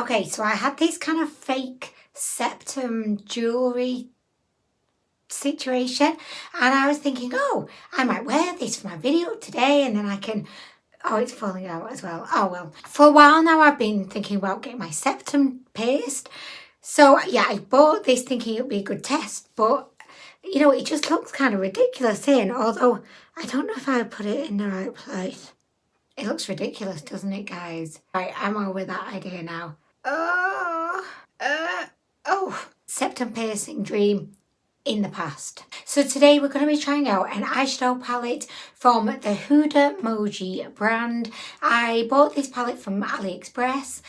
Okay, so I had this kind of fake septum jewellery situation, and I was thinking, oh, I might wear this for my video today, and then I can... Oh, it's falling out as well. Oh, well. For a while now, I've been thinking about getting my septum pierced. So, yeah, I bought this thinking it would be a good test, but, you know, it just looks kind of ridiculous here, although I don't know if I put it in the right place. It looks ridiculous, doesn't it, guys? Right, I'm over that idea now. Oh, septum piercing dream in the past. So today we're going to be trying out an eyeshadow palette from the Huda Moji brand. I bought this palette from Aliexpress.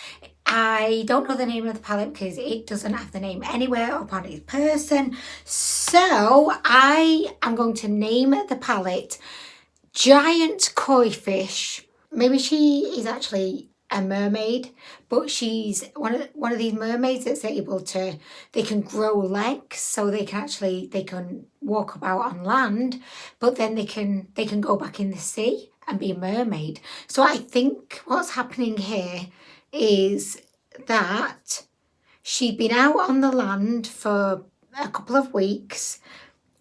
I don't know the name of the palette because it doesn't have the name anywhere upon its person. So I am going to name the palette Giant Koi Fish. Maybe she is actually a mermaid, but she's one of these mermaids that's able to, they can grow legs, so they can walk about on land, but then they can go back in the sea and be a mermaid. So I think what's happening here is that she'd been out on the land for a couple of weeks,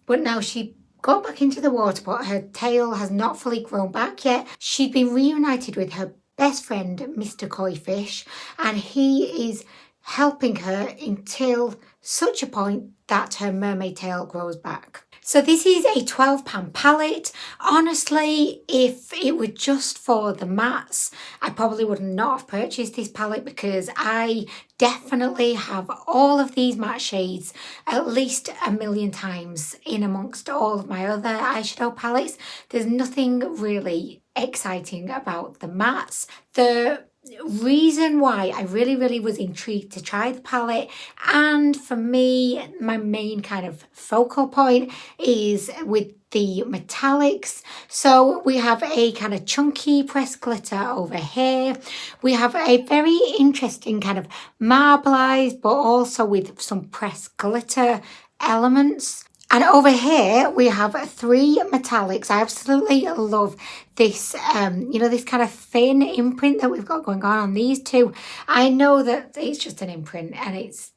but now she got back into the water, but her tail has not fully grown back yet. She'd been reunited with her best friend, Mr. Koi Fish, and he is helping her until such a point that her mermaid tail grows back. So this is a £12 palette. Honestly, if it were just for the mattes, I probably would not have purchased this palette because I definitely have all of these matte shades at least a million times in amongst all of my other eyeshadow palettes. There's nothing really exciting about the mattes. The reason why I really was intrigued to try the palette, and for me my main kind of focal point is with the metallics. So we have a kind of chunky pressed glitter over here. We have a very interesting kind of marbleized, but also with some pressed glitter elements. And over here, we have 3 metallics. I absolutely love this, you know, this kind of thin imprint that we've got going on these two. I know that it's just an imprint and it's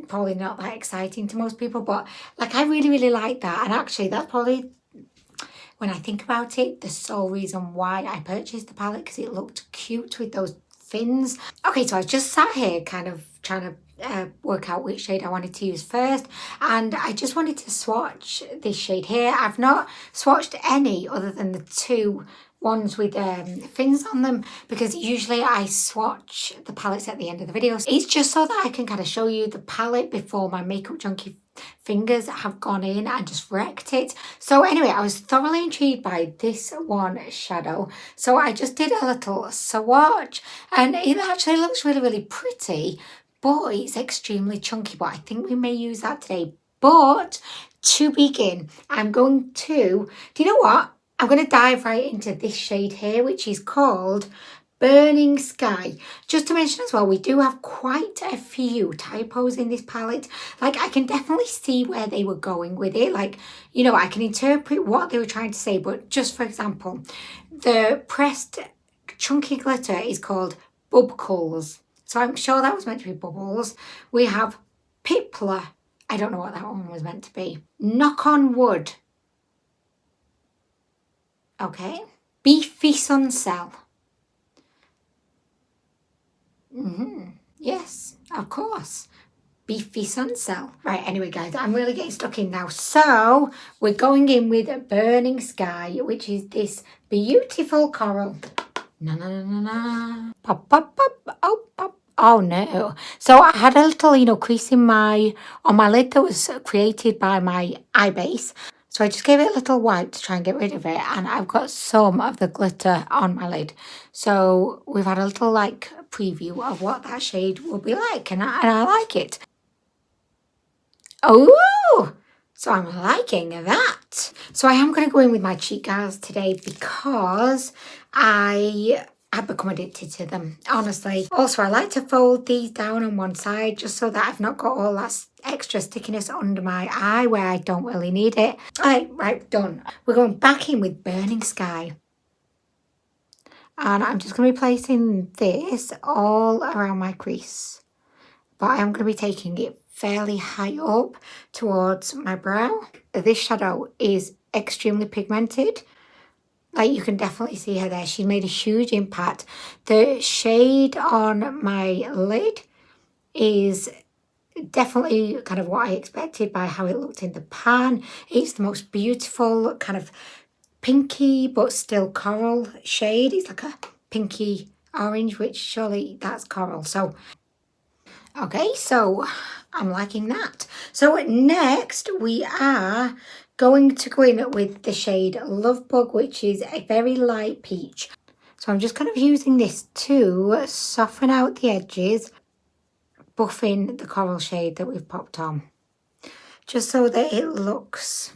probably not that exciting to most people, but like I really like that. And actually, that's probably, when I think about it, the sole reason why I purchased the palette, because it looked cute with those fins. Okay, so I just sat here kind of trying to work out which shade I wanted to use first, and I just wanted to swatch this shade here. I've not swatched any other than the 2 ones with fins on them, because usually I swatch the palettes at the end of the video. It's just so that I can kind of show you the palette before my makeup junkie fingers have gone in and just wrecked it. So anyway, I was thoroughly intrigued by this one shadow, so I just did a little swatch, and it actually looks really pretty, but it's extremely chunky, but I think we may use that today. But to begin, I'm going to, do you know what? I'm going to dive right into this shade here, which is called Burning Sky. Just to mention as well, we do have quite a few typos in this palette. Like, I can definitely see where they were going with it. Like, you know, I can interpret what they were trying to say, but just for example, the pressed chunky glitter is called Bubbles. So I'm sure that was meant to be bubbles. We have Pipla. I don't know what that one was meant to be. Knock on Wood. Okay. Beefy Suncell. Yes, of course. Beefy Suncell. Right, anyway, guys, I'm really getting stuck in now. So we're going in with Burning Sky, which is this beautiful coral. Na. Pop. Oh, pop. Oh no. So I had a little, you know, crease in on my lid that was created by my eye base. So I just gave it a little wipe to try and get rid of it, and I've got some of the glitter on my lid. So we've had a little like preview of what that shade will be like, and I like it. Oh, so I'm liking that. So I am going to go in with my cheek guards today because I have become addicted to them, honestly. Also, I like to fold these down on one side just so that I've not got all that extra stickiness under my eye where I don't really need it. Right, done. We're going back in with Burning Sky. And I'm just going to be placing this all around my crease. but I am going to be taking it fairly high up towards my brow. This shadow is extremely pigmented. Like, you can definitely see her there. She made a huge impact. The shade on my lid is definitely kind of what I expected by how it looked in the pan. It's the most beautiful kind of pinky but still coral shade. It's like a pinky orange, which surely that's coral. So okay, so I'm liking that. So next we are going to go in with the shade Lovebug, which is a very light peach. So I'm just kind of using this to soften out the edges, buffing the coral shade that we've popped on, just so that it looks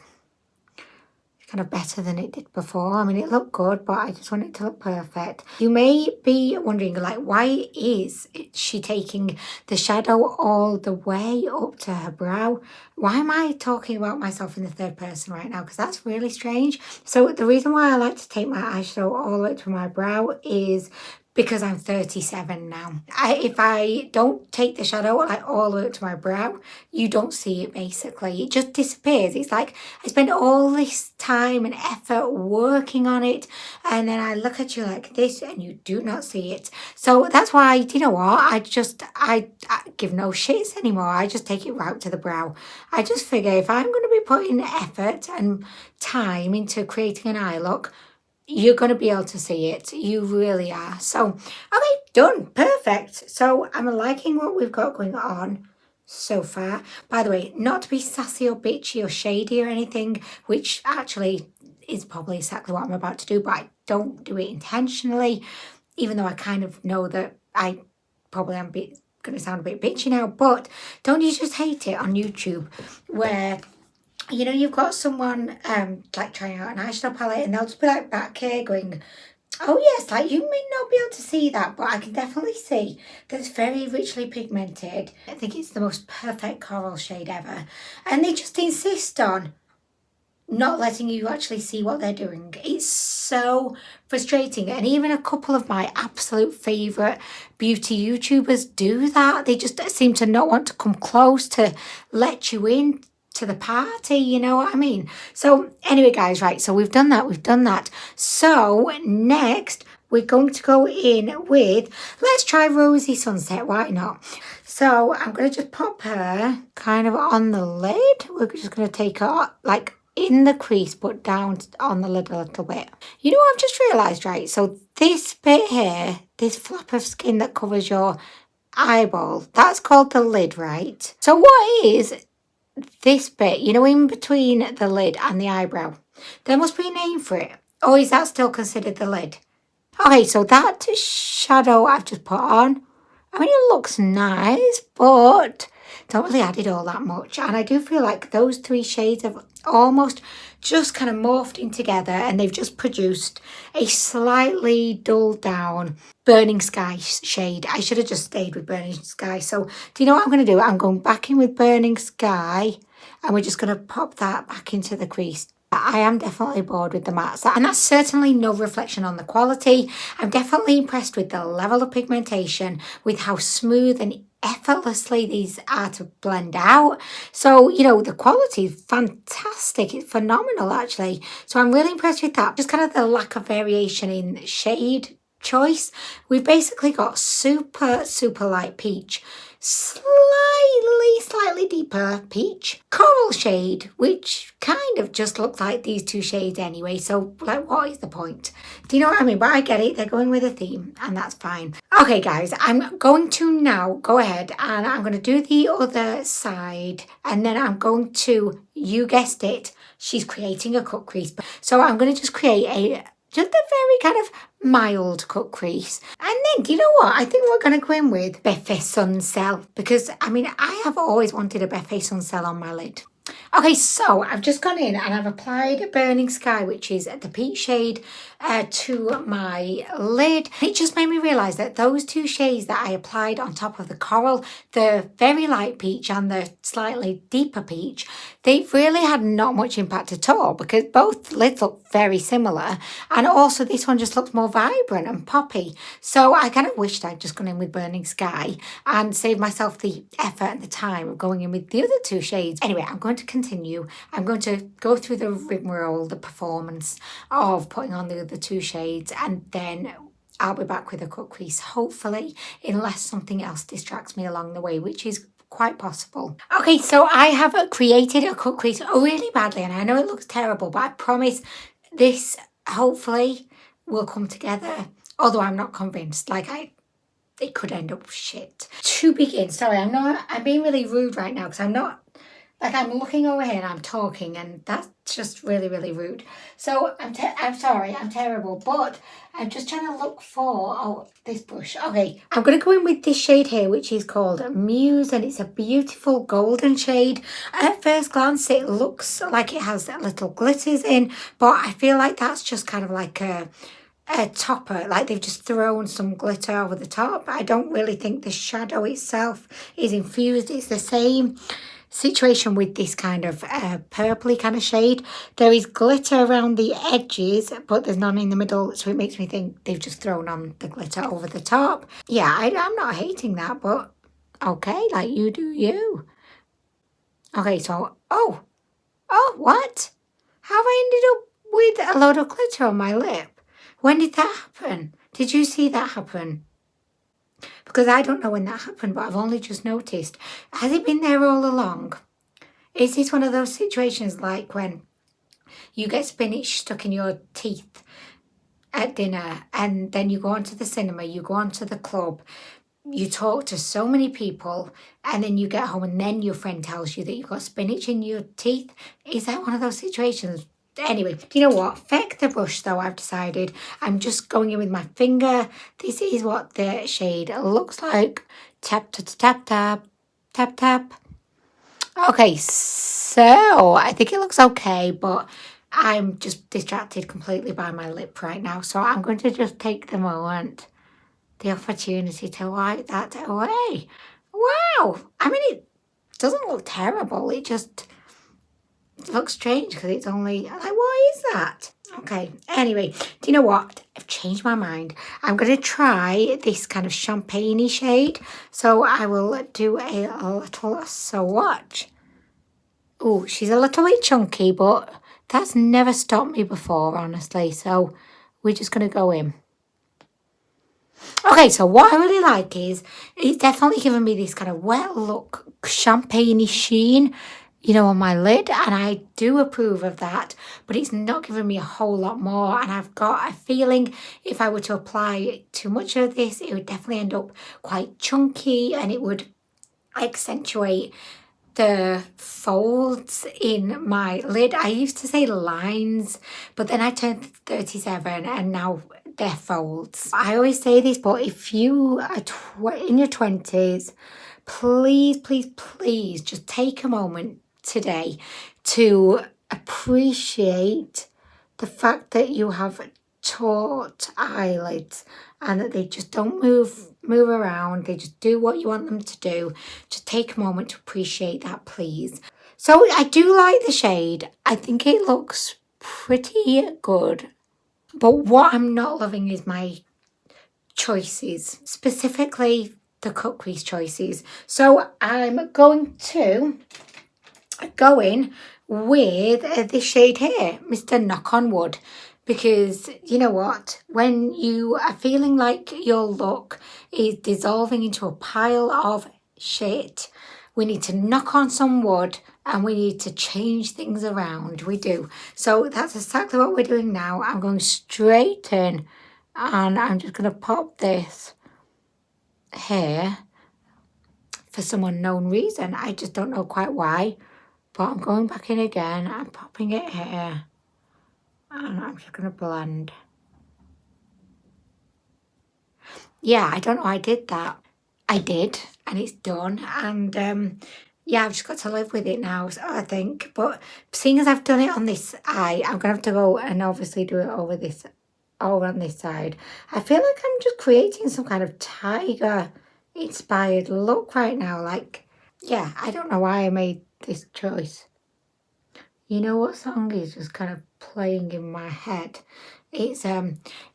kind of better than it did before. I mean, it looked good, but I just want it to look perfect. You may be wondering, like, why is she taking the shadow all the way up to her brow? Why am I talking about myself in the third person right now? Because that's really strange. So the reason why I like to take my eyeshadow all the way to my brow is because I'm 37 now. If I don't take the shadow like all the way up to my brow, you don't see it basically. It just disappears. It's like I spend all this time and effort working on it, and then I look at you like this and you do not see it. So that's why, you know what, I give no shits anymore. I just take it right to the brow. I just figure if I'm going to be putting effort and time into creating an eye look, you're going to be able to see it. You really are. So, okay, done. Perfect. So I'm liking what we've got going on so far. By the way, not to be sassy or bitchy or shady or anything, which actually is probably exactly what I'm about to do, but I don't do it intentionally, even though I kind of know that I probably am going to sound a bit bitchy now. But don't you just hate it on YouTube where, you know, you've got someone like trying out an eyeshadow palette and they'll just be like back here going, oh yes, like you may not be able to see that, but I can definitely see that it's very richly pigmented. I think it's the most perfect coral shade ever. And they just insist on not letting you actually see what they're doing. It's so frustrating. And even a couple of my absolute favourite beauty YouTubers do that. They just seem to not want to come close to let you in to the party, you know what I mean? So anyway, guys, right, so we've done that. So next we're going to go in with, let's try Rosy Sunset, why not? So I'm going to just pop her kind of on the lid. We're just going to take her like in the crease but down on the lid a little bit. You know what I've just realised, right? So this bit here, this flap of skin that covers your eyeball, that's called the lid, right? So what is this bit, you know, in between the lid and the eyebrow? There must be a name for it. Or is that still considered the lid? Okay, so that shadow I've just put on, I mean, it looks nice, but don't really add it all that much. And I do feel like those three shades have almost just kind of morphed in together and they've just produced a slightly dulled down Burning Sky shade. I should have just stayed with Burning Sky. So do you know what I'm going to do? I'm going back in with Burning Sky and we're just going to pop that back into the crease. I am definitely bored with the mattes, and that's certainly no reflection on the quality. I'm definitely impressed with the level of pigmentation, with how smooth and effortlessly these are to blend out. So, you know, the quality is fantastic. It's phenomenal, actually. So I'm really impressed with that. Just kind of the lack of variation in shade choice. We've basically got super light peach, slightly deeper peach, coral shade, which kind of just looks like these two shades anyway. So like, what is the point? Do you know what I mean? But I get it. They're going with a theme and that's fine. Okay, guys, I'm going to now go ahead and I'm going to do the other side, and then I'm going to, you guessed it, she's creating a cut crease. So I'm going to just create just a very kind of mild cut crease. And then, do you know what? I think we're going to go in with Befe Sun Cell, because, I mean, I have always wanted a Befe Sun Cell on my lid. Okay, so I've just gone in and I've applied Burning Sky, which is the peach shade, to my lid. It just made me realise that those two shades that I applied on top of the coral, the very light peach and the slightly deeper peach, they really had not much impact at all because both lids look very similar, and also this one just looks more vibrant and poppy. So I kind of wished I'd just gone in with Burning Sky and saved myself the effort and the time of going in with the other two shades. Anyway, I'm going to continue. I'm going to go through the rigmarole, the performance of putting on the other two shades, and then I'll be back with a cut crease, hopefully, unless something else distracts me along the way, which is quite possible. Okay, so I have created a cut crease really badly, and I know it looks terrible, but I promise this hopefully will come together, although I'm not convinced. It could end up shit. To begin, sorry, I'm being really rude right now because I'm not, I'm looking over here and I'm talking, and that's just really, really rude. So I'm sorry, I'm terrible, but I'm just trying to look for, oh, this brush. Okay, I'm going to go in with this shade here, which is called Muse, and it's a beautiful golden shade. At first glance, it looks like it has little glitters in, but I feel like that's just kind of like a topper, like they've just thrown some glitter over the top. I don't really think the shadow itself is infused. It's the same situation with this kind of purpley kind of shade. There is glitter around the edges, but there's none in the middle, so it makes me think they've just thrown on the glitter over the top. Yeah, I'm not hating that, but okay, like, you do you. Okay, so, oh, what? How have I ended up with a load of glitter on my lip? When did that happen? Did you see that happen? Because I don't know when that happened, but I've only just noticed. Has it been there all along? Is this one of those situations like when you get spinach stuck in your teeth at dinner, and then you go on to the cinema, you go on to the club, you talk to so many people, and then you get home and then your friend tells you that you've got spinach in your teeth? Is that one of those situations? Anyway, do you know what? Feck the brush though, I've decided. I'm just going in with my finger. This is what the shade looks like. Tap, tap, tap, tap, tap, tap. Okay, so I think it looks okay, but I'm just distracted completely by my lip right now. So I'm going to just take the moment, the opportunity to wipe that away. Wow! I mean, it doesn't look terrible. It just looks strange because it's only, like, what is that? Okay, anyway, do you know what? I've changed my mind. I'm going to try this kind of champagne-y shade. So I will do a little swatch. Oh, she's a little bit chunky, but that's never stopped me before, honestly. So we're just going to go in. Okay, so what I really like is it's definitely given me this kind of wet look, champagne-y sheen, you know, on my lid, and I do approve of that, but it's not giving me a whole lot more, and I've got a feeling if I were to apply too much of this, it would definitely end up quite chunky, and it would accentuate the folds in my lid. I used to say lines, but then I turned 37 and now they're folds. I always say this, but if you are in your 20s, please, please, please just take a moment today to appreciate the fact that you have taut eyelids and that they just don't move around. They just do what you want them to do. Just take a moment to appreciate that, please. So I do like the shade. I think it looks pretty good. But what I'm not loving is my choices, specifically the cut crease choices. So I'm going to go in with this shade here, Mr. Knock on Wood. Because you know what, when you are feeling like your look is dissolving into a pile of shit, we need to knock on some wood and we need to change things around. We do. So that's exactly what we're doing now. I'm going straight in and I'm just going to pop this here for some unknown reason. I just don't know quite why. But I'm going back in again. I'm popping it here. And I'm just going to blend. Yeah, I don't know I did that. I did, and it's done. And yeah, I've just got to live with it now, so I think. But seeing as I've done it on this eye, I'm gonna have to go and obviously do it over on this side. I feel like I'm just creating some kind of tiger inspired look right now. Like, yeah, I don't know why I made this choice. You know what song is just kind of playing in my head? It's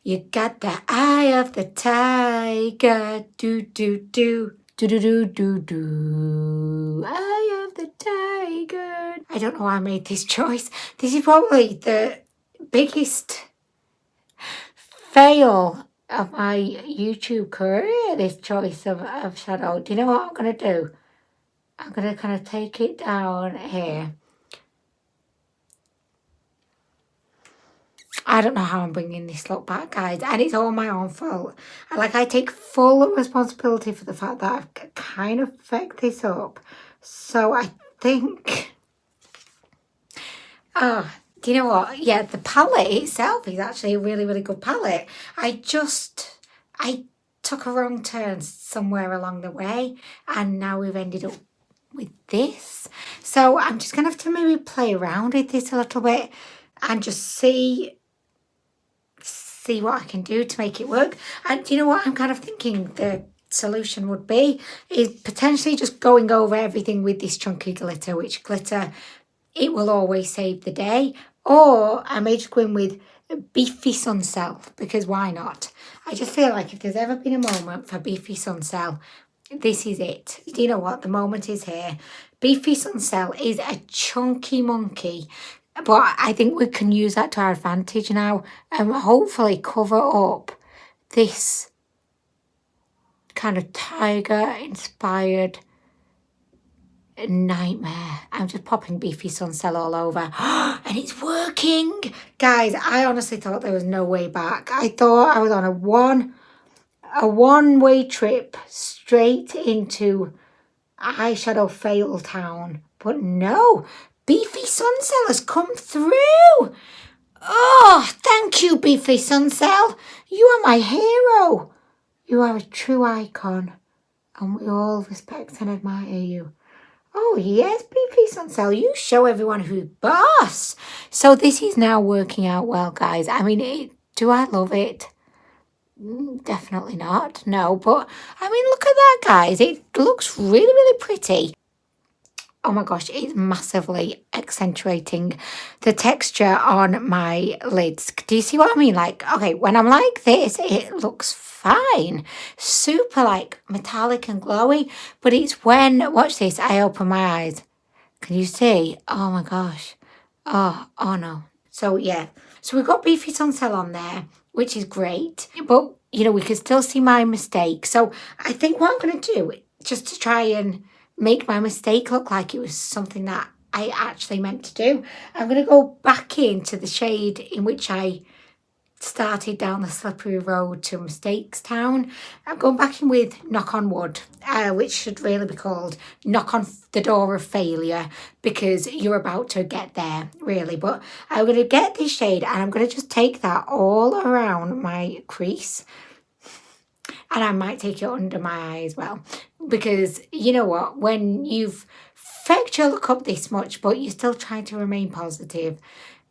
you got the eye of the tiger, do do do. Do do do do do. Eye of the tiger. I don't know why I made this choice. This is probably the biggest fail of my YouTube career, this choice of shadow. Do you know what I'm going to do? I'm going to kind of take it down here. I don't know how I'm bringing this look back, guys, and it's all my own fault. I take full responsibility for the fact that I've kind of fucked this up. So I think... Oh, do you know what? Yeah, the palette itself is actually a really, really good palette. I took a wrong turn somewhere along the way, and now we've ended up with this. So I'm just going to have to maybe play around with this a little bit and just see what I can do to make it work. And do you know what I'm kind of thinking the solution would be? Is potentially just going over everything with this chunky glitter, which glitter, it will always save the day. Or I may just go in with Beefy Suncell, because why not? I just feel like if there's ever been a moment for Beefy Suncell, this is it. Do you know what? The moment is here. Beefy Suncell is a chunky monkey, but I think we can use that to our advantage now and hopefully cover up this kind of tiger-inspired nightmare. I'm just popping Beefy Suncell all over. And it's working! Guys, I honestly thought there was no way back. I thought I was on a one-way trip straight into eyeshadow fail town. But no, Beefy Suncell has come through. Oh, thank you, Beefy Suncell. You are my hero. You are a true icon, and we all respect and admire you. Oh, yes, Beefy Suncell, you show everyone who's boss. So this is now working out well, guys. I mean, do I love it? Definitely not, no, but I mean, look at that, guys. It looks really, really pretty. Oh my gosh, it's massively accentuating the texture on my lids. Do you see what I mean? Like, okay, when I'm like this, it looks fine. Super like metallic and glowy, but it's when, watch this, I open my eyes. Can you see? Oh my gosh. Oh no. So yeah, so we've got Beefy Suncell on there, which is great, but you know, we can still see my mistake. So I think what I'm going to do, just to try and make my mistake look like it was something that I actually meant to do, I'm going to go back into the shade in which I started down the slippery road to Mistakes Town. I'm going back in with Knock on Wood, which should really be called Knock on the Door of Failure, because you're about to get there, really. But I'm going to get this shade and I'm going to just take that all around my crease. And I might take it under my eye as well. Because you know what? When you've fecked your look up this much, but you're still trying to remain positive,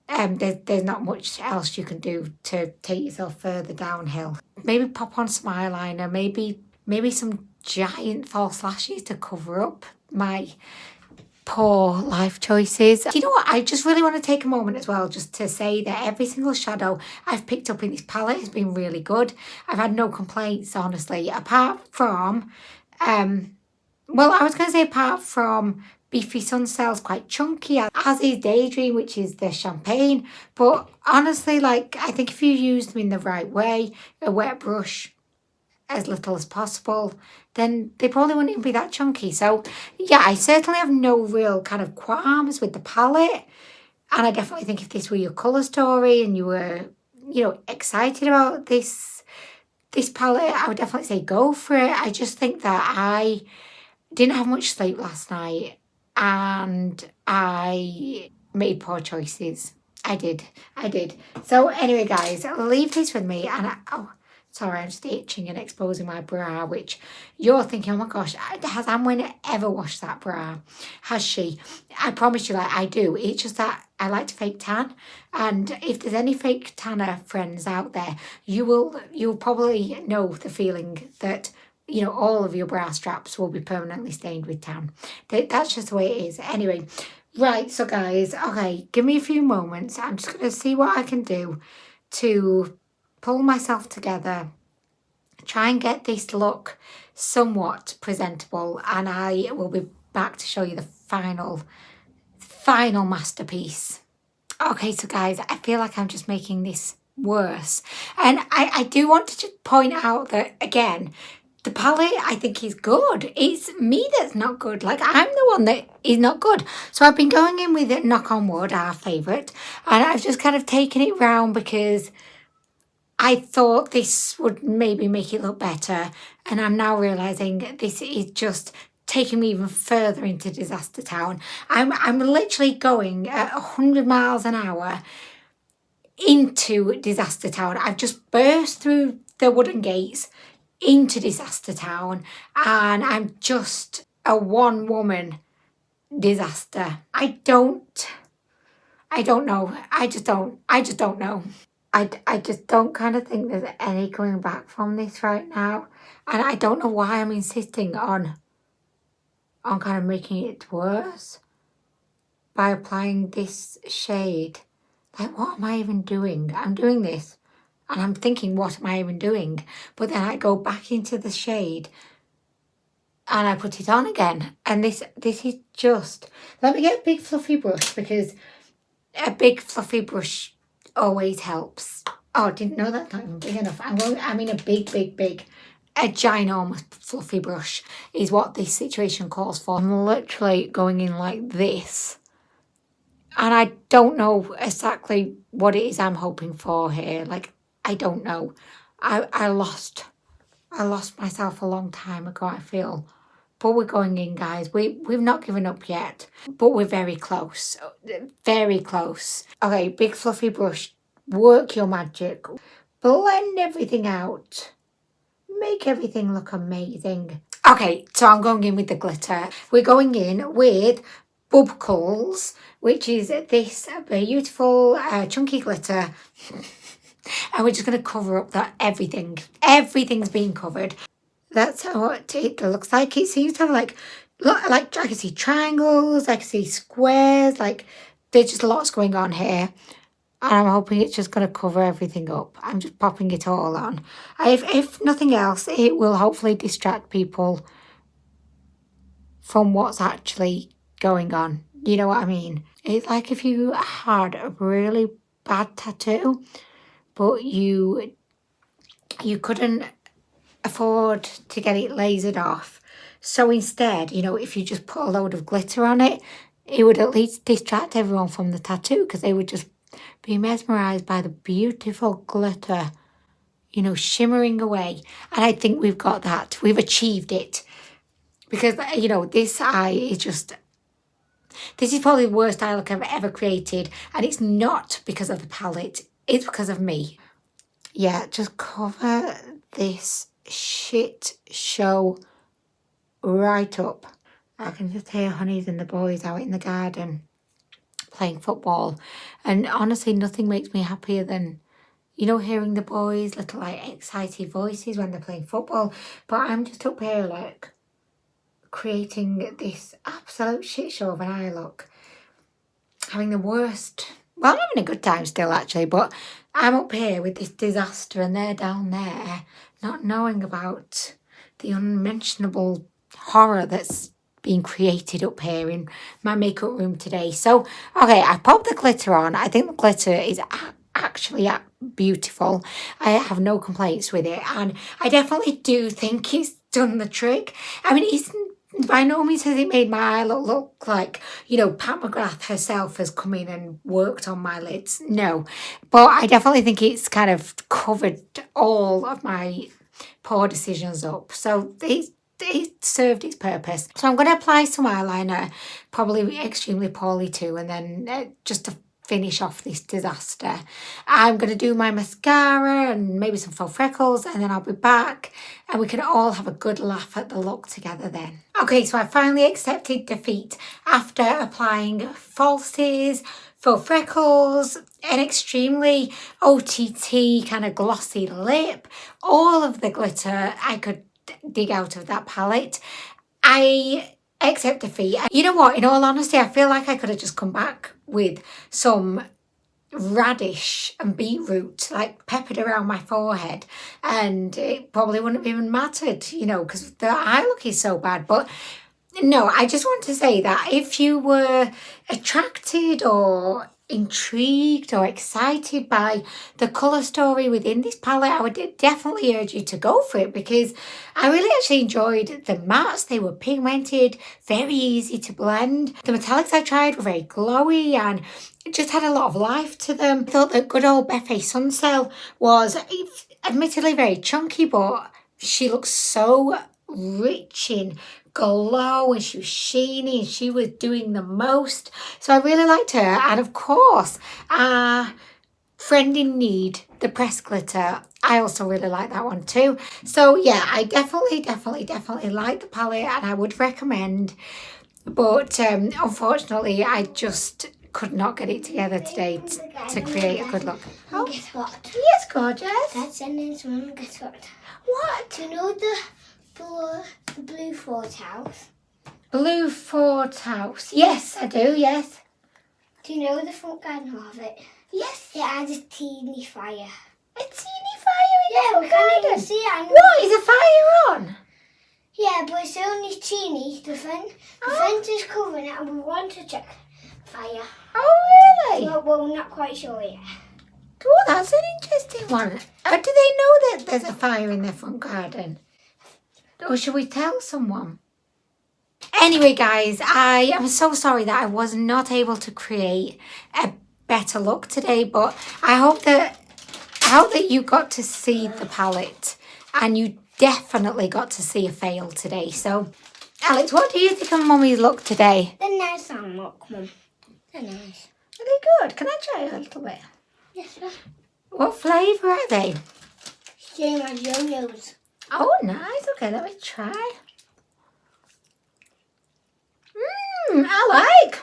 there's not much else you can do to take yourself further downhill. Maybe pop on some eyeliner, maybe some giant false lashes to cover up my poor life choices. Do you know what? I just really want to take a moment as well just to say that every single shadow I've picked up in this palette has been really good. I've had no complaints, honestly, apart from, well, I was going to say apart from Beefy Suncell's quite chunky, as is Daydream, which is the champagne. But honestly, like, I think if you use them in the right way, a wet brush, as little as possible, then they probably wouldn't even be that chunky. So yeah, I certainly have no real kind of qualms with the palette. And I definitely think if this were your colour story and you were, you know, excited about this palette, I would definitely say go for it. I just think that I didn't have much sleep last night and I made poor choices. I did. So anyway, guys, leave this with me. And Sorry, I'm just itching and exposing my bra, which you're thinking, oh my gosh, has Amwyn ever washed that bra? Has she? I promise you, like, I do. It's just that I like to fake tan. And if there's any fake tanner friends out there, you'll probably know the feeling that, you know, all of your bra straps will be permanently stained with tan. That's just the way it is. Anyway, right, so guys, okay, give me a few moments. I'm just going to see what I can do to pull myself together, try and get this look somewhat presentable, and I will be back to show you the final masterpiece. Okay, so guys, I feel like I'm just making this worse. And I do want to just point out that, again, the palette, I think, is good. It's me that's not good. Like, I'm the one that is not good. So I've been going in with Knock on Wood, our favourite. And I've just kind of taken it round because I thought this would maybe make it look better. And I'm now realising this is just taking me even further into Disaster Town. I'm literally going at 100 miles an hour into Disaster Town. I've just burst through the wooden gates into Disaster Town, and I'm just a one-woman disaster. I don't know. I just don't know. I just don't kind of think there's any coming back from this right now. And I don't know why I'm insisting on kind of making it worse by applying this shade. Like, what am I even doing? I'm doing this and I'm thinking, what am I even doing? But then I go back into the shade and I put it on again. And this is just... Let me get a big fluffy brush, because a big fluffy brush always helps. Oh, I didn't know that's not even big enough. I mean a big, a ginormous fluffy brush is what this situation calls for. I'm literally going in like this. And I don't know exactly what it is I'm hoping for here. Like, I don't know. I lost myself a long time ago, I feel. But we're going in, guys. We've not given up yet. But we're very close. Very close. Okay, big fluffy brush. Work your magic. Blend everything out. Make everything look amazing. Okay, so I'm going in with the glitter. We're going in with Bubbles, which is this beautiful chunky glitter. And we're just going to cover up that everything. Everything's being covered. That's what it looks like. It seems to have like I can see triangles, I can see squares, like there's just lots going on here. And I'm hoping it's just going to cover everything up. I'm just popping it all on. If nothing else, it will hopefully distract people from what's actually going on. You know what I mean? It's like if you had a really bad tattoo, but you couldn't afford to get it lasered off. So instead, you know, if you just put a load of glitter on it, it would at least distract everyone from the tattoo, because they would just be mesmerised by the beautiful glitter, you know, shimmering away. And I think we've got that. We've achieved it. Because, you know, this eye is just... This is probably the worst eye look I've ever created. And it's not because of the palette. It's because of me. Yeah, just cover this shit show right up. I can just hear Honeys and the boys out in the garden playing football, and honestly nothing makes me happier than, you know, hearing the boys' little like excited voices when they're playing football. But I'm just up here like creating this absolute shit show of an eye look, having the worst... Well, I'm having a good time still actually, but I'm up here with this disaster and they're down there not knowing about the unmentionable horror that's being created up here in my makeup room today. So, okay, I popped the glitter on. I think the glitter is actually beautiful. I have no complaints with it. And I definitely do think it's done the trick. I mean, it's by no means has it made my eye look like, you know, Pat McGrath herself has come in and worked on my lids. No. But I definitely think it's kind of covered all of my poor decisions up. So it served its purpose. So I'm going to apply some eyeliner, probably extremely poorly too, and then just to finish off this disaster. I'm going to do my mascara and maybe some faux freckles, and then I'll be back and we can all have a good laugh at the look together then. Okay, so I finally accepted defeat after applying falsies, faux freckles, an extremely OTT kind of glossy lip, all of the glitter I could dig out of that palette. I accept defeat. You know what, in all honesty, I feel like I could have just come back with some radish and beetroot like peppered around my forehead and it probably wouldn't have even mattered, you know, because the eye look is so bad. But no, I just want to say that if you were attracted or intrigued or excited by the colour story within this palette, I would definitely urge you to go for it, because I really actually enjoyed the mattes. They were pigmented, very easy to blend. The metallics I tried were very glowy and it just had a lot of life to them. I thought that good old Befe Suncell was admittedly very chunky, but she looks so rich in glow and she was sheeny and she was doing the most. So I really liked her. And of course, Friend in Need, the pressed glitter, I also really like that one too. So yeah, I definitely like the palette and I would recommend. But unfortunately, I just could not get it together today to create a good look. Oh, guess what? Yes, gorgeous. That's in this one. Guess what? What? Do you know the blue fort house? Blue Fort House. Yes, I do, yes. Do you know the front garden of it? Yes. It has a teeny fire. A teeny fire in the we can't even garden. see it. What, is a fire on? Yeah, but it's only teeny. The fence is covering it and we want to check fire. Oh, really? Well, we're not quite sure yet. Oh, that's an interesting one. Do they know that there's a fire in their front garden? Or should we tell someone? Anyway, guys, I am so sorry that I was not able to create a better look today, but I hope that you got to see the palette and you definitely got to see a fail today. So, Alex, what do you think of Mummy's look today? They're nice on look, Mum. They're nice. Are they good? Can I try a little bit? Yes, sir. What flavour are they? Same as yo-yos. Oh, nice. Okay, let me try. I like.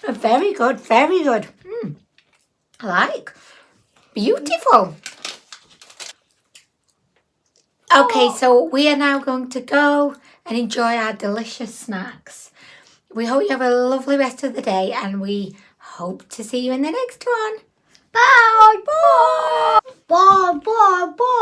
Very good, very good. I like. Beautiful. Okay, so we are now going to go and enjoy our delicious snacks. We hope you have a lovely rest of the day and we hope to see you in the next one. Bye. Bye. Bye. Bye. Bye.